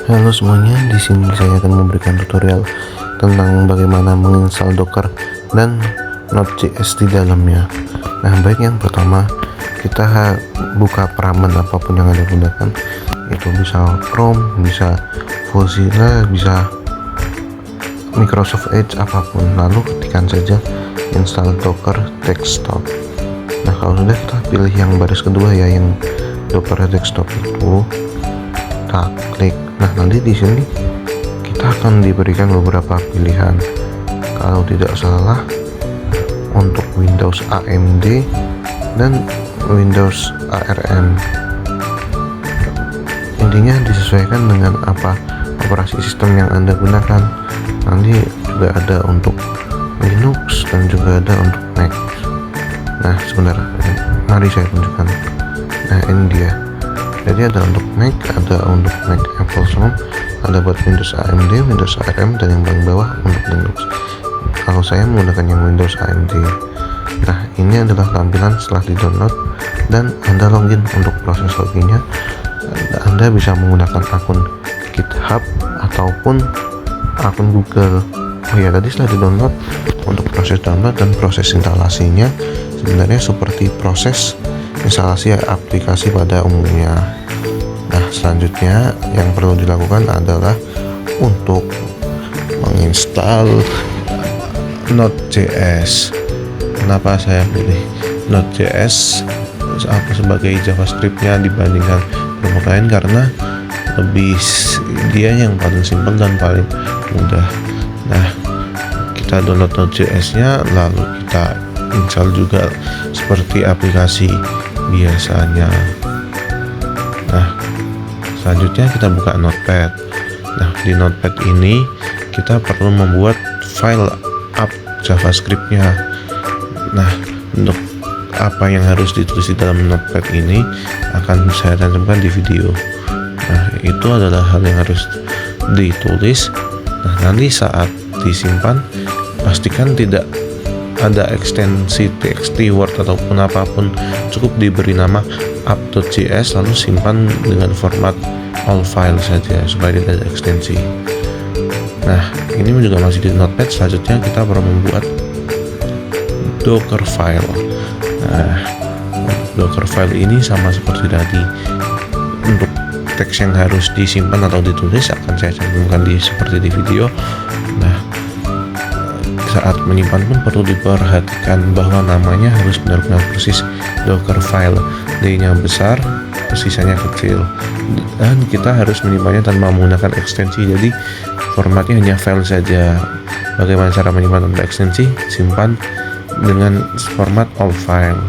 Halo semuanya, di sini saya akan memberikan tutorial tentang bagaimana menginstal Docker dan Node.js di dalamnya. Nah, baik, yang pertama kita buka peramban apapun yang Anda gunakan. Itu bisa Chrome, bisa Mozilla, bisa Microsoft Edge, apapun. Lalu ketikkan saja install Docker desktop. Nah, kalau sudah, kita pilih yang baris kedua ya, yang Docker desktop itu. Kita klik. Nah, nanti di sini kita akan diberikan beberapa pilihan. Kalau tidak salah, untuk Windows AMD dan Windows ARM. Intinya disesuaikan dengan apa operasi sistem yang Anda gunakan. Nanti juga ada untuk Linux dan juga ada untuk Mac. Nah, sebentar, mari saya tunjukkan. Nah, ini dia. Jadi ada untuk Mac, ada untuk Mac Apple semua, ada buat Windows AMD, Windows ARM, dan yang paling bawah untuk Linux. Kalau saya menggunakan yang Windows AMD. Nah, ini adalah tampilan setelah di-download dan Anda login. Untuk proses loginnya, Anda bisa menggunakan akun GitHub ataupun akun Google. Oh ya, tadi setelah di-download, untuk proses download dan proses instalasinya sebenarnya seperti proses instalasi aplikasi pada umumnya. Nah, selanjutnya yang perlu dilakukan adalah untuk menginstal Node.js. Kenapa saya pilih Node.js sebagai JavaScript-nya dibandingkan framework lain? Karena dia yang paling simpel dan paling mudah. Nah, kita download Node.js-nya, lalu kita install juga seperti aplikasi biasanya. Nah, selanjutnya kita buka Notepad. Nah, di Notepad ini kita perlu membuat file app JavaScript-nya. Nah, untuk apa yang harus ditulis di dalam Notepad ini akan saya tampilkan di video. Nah, itu adalah hal yang harus ditulis. Nah, nanti saat disimpan pastikan tidak ada ekstensi txt, word ataupun apapun. Cukup diberi nama app.js lalu simpan dengan format all file saja supaya tidak ada ekstensi. Nah, ini juga masih di Notepad. Selanjutnya kita perlu membuat Docker file. Nah, Docker file ini sama seperti tadi. Untuk teks yang harus disimpan atau ditulis akan saya cantumkan seperti di video. Nah, saat menyimpan pun perlu diperhatikan bahwa namanya harus benar-benar persis Docker file. D-nya besar, sisanya kecil, dan kita harus menyimpannya tanpa menggunakan ekstensi. Jadi formatnya hanya file saja. Bagaimana cara menyimpan tanpa ekstensi? Simpan dengan format all file.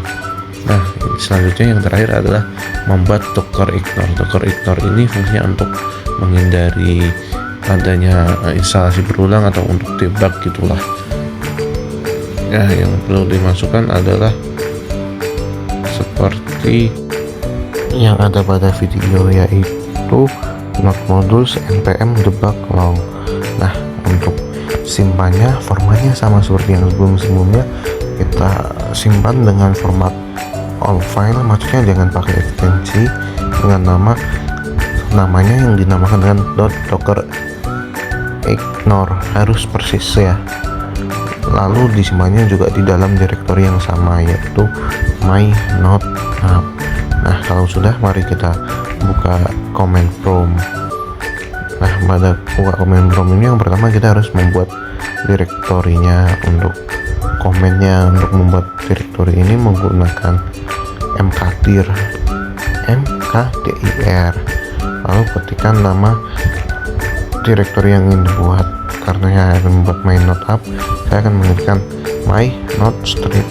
Nah, selanjutnya yang terakhir adalah membuat Docker ignore. Docker ignore ini fungsinya untuk menghindari adanya instalasi berulang atau untuk debug gitulah. Ya, yang perlu dimasukkan adalah seperti yang ada pada video, yaitu node modules npm debug long. Nah, untuk simpannya formatnya sama seperti yang sebelumnya. Kita simpan dengan format all file, maksudnya jangan pakai ekstensi, dengan namanya yang dinamakan dengan .docker ignore, harus persis ya. Lalu disimpannya juga di dalam direktori yang sama, yaitu my node app. Nah, kalau sudah, mari kita buka command prompt. Nah, pada buka command prompt ini yang pertama kita harus membuat direktorinya. Untuk komennya untuk membuat direktori ini menggunakan mkdir, lalu ketikkan nama direktori yang ingin dibuat. Karena saya akan membuat my node app, saya akan mengetikkan my node strip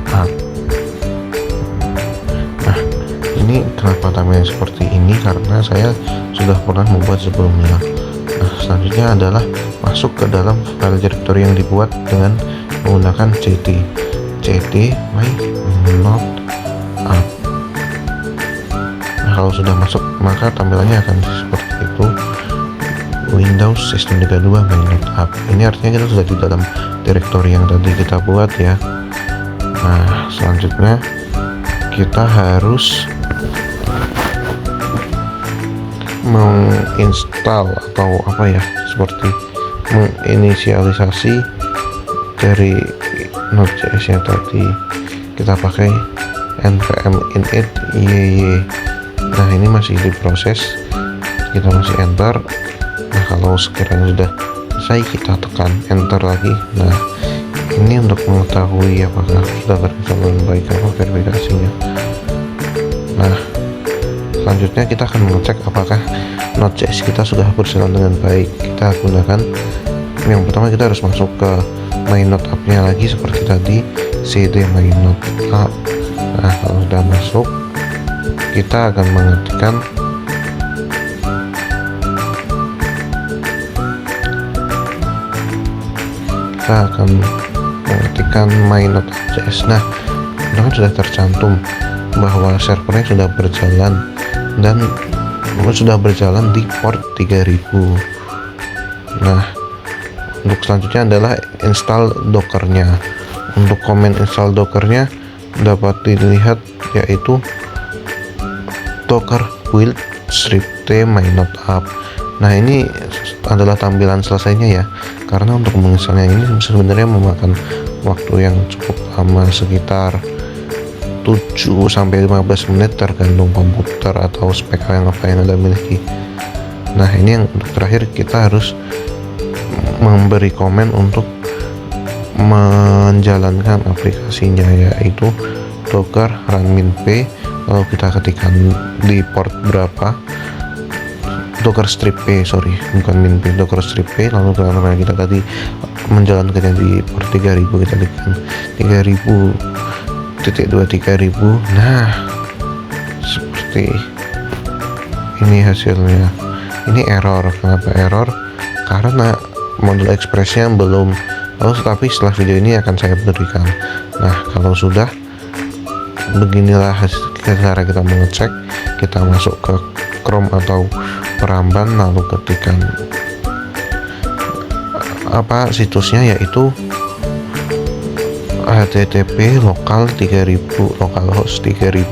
app. Nah, ini kenapa tampilannya seperti ini, karena saya sudah pernah membuat sebelumnya. Nah, selanjutnya adalah masuk ke dalam file directory yang dibuat dengan menggunakan ct my node app. Nah, kalau sudah masuk, maka tampilannya akan seperti itu. Windows System 32 my node app. Ini artinya kita sudah di dalam direktori yang tadi kita buat ya. Nah, selanjutnya kita harus menginstal atau apa ya, seperti menginisialisasi dari Node.js yang tadi kita pakai npm init yy. Nah ini masih diproses, kita masih enter. Nah kalau sekiranya sudah selesai kita tekan enter lagi. Nah ini untuk mengetahui apakah sudah berjalan dengan baik apa verifikasinya. Nah selanjutnya kita akan mengecek apakah Node.js kita sudah berjalan dengan baik. Kita gunakan yang pertama, kita harus masuk ke my node app-nya lagi seperti tadi, cd my node app. Nah kalau sudah masuk, kita akan mengetikkan my node.js. Nah kan sudah tercantum bahwa servernya sudah berjalan dan sudah berjalan di port 3000. Nah untuk selanjutnya adalah install dockernya. Untuk komen install dockernya dapat dilihat yaitu docker build script my node app. Nah ini adalah tampilan selesainya ya, karena untuk menginstalnya ini sebenarnya memakan waktu yang cukup lama, sekitar 7-15 menit tergantung komputer atau spek yang Anda miliki. Nah ini yang untuk terakhir, kita harus memberi komen untuk menjalankan aplikasinya, yaitu docker run min-p. Lalu kita ketikkan di port berapa, docker strip p, bukan min-p, docker strip p. Lalu karena kita tadi menjalankannya di port 3000, kita tekan 3000.2 3000. Nah seperti ini hasilnya. Ini error. Kenapa error? Karena modul expressnya belum. Tapi setelah video ini akan saya berikan. Nah kalau sudah, beginilah cara kita mengecek. Kita masuk ke Chrome atau Peramban, lalu ketikkan situsnya, yaitu http localhost 3000